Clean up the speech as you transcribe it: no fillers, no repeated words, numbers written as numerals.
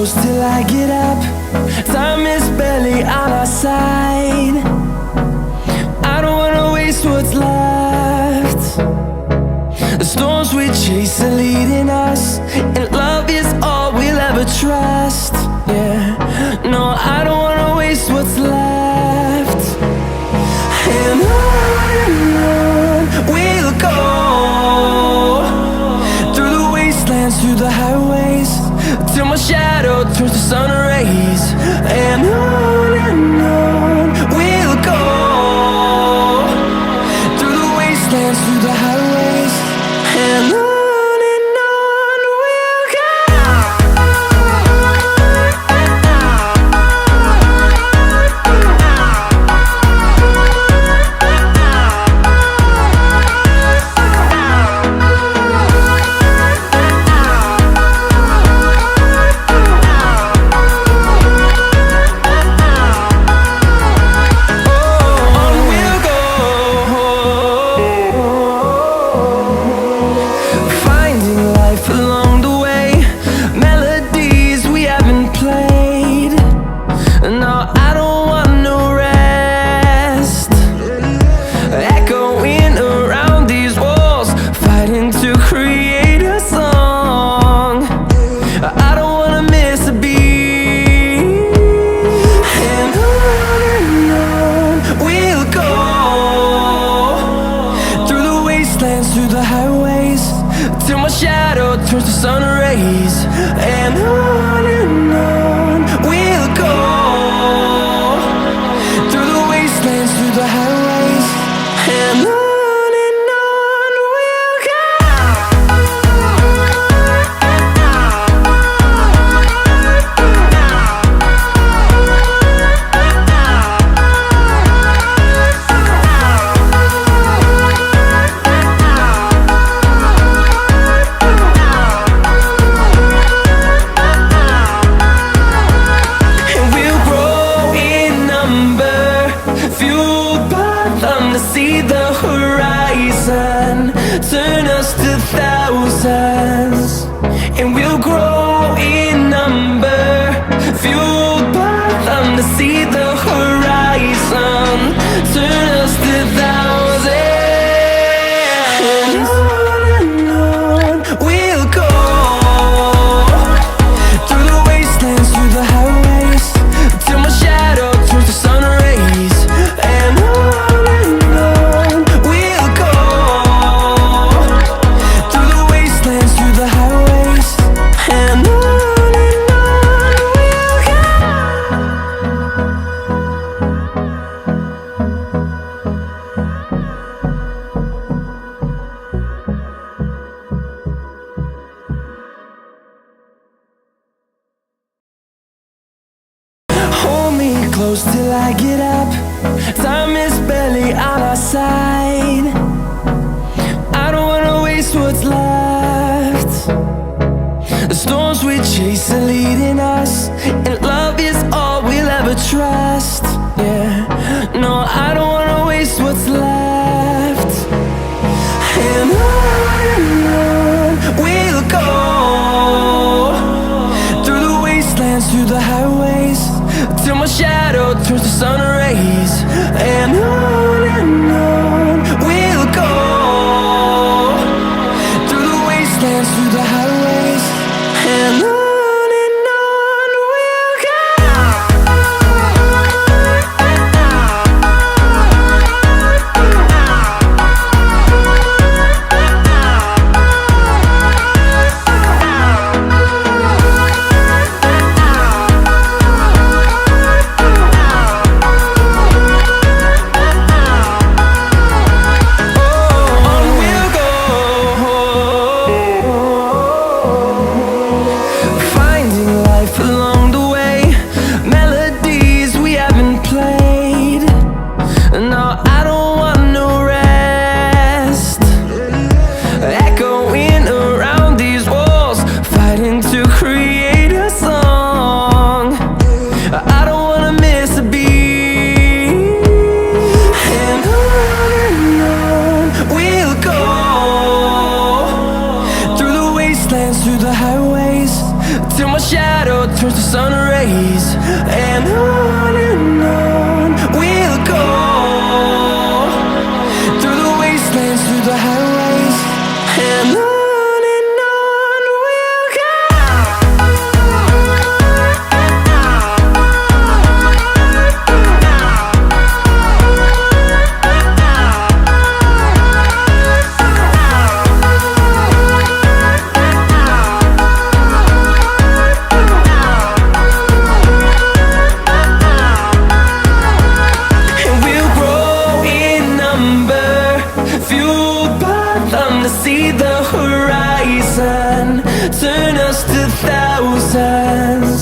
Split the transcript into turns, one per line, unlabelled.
close till I get up. Time is barely on our side. I don't wanna waste what's left. The storms we chase are leading us, and love is all we'll ever trust. Yeah, no, I don't wanna waste what's left. And on we'll go, through the wastelands, through the highways, till my shadow turns to sun rays. And on we'll go, through the wastelands, through the highways, and on we'll go. Through the highways, till my shadow turns to sun rays. And on we'll go, through the wastelands, through the highways, and on we'll go. See the horizon, turn us to thousands, and we'll grow in number, fueled by them. To see the horizon, turn us to thousands, and on we'll go, through the wastelands, through the highways, till my shadow turns to sun rays. And close till I get up. Time is barely on our side. I don't wanna waste what's left. The storms we chase are leading us, and love is all we'll ever trust. Yeah, no, I don't wanna waste what's left. And on we'll go, through the wastelands, through the highways, till my shadow turns to sun rays. And on we'll go, through the wastelands, through the highways, and on we'll go. till my shadow turns to sun rays. And on we'll go, through the wastelands, through the highways, and on we'll go. See the horizon, turn us to thousands.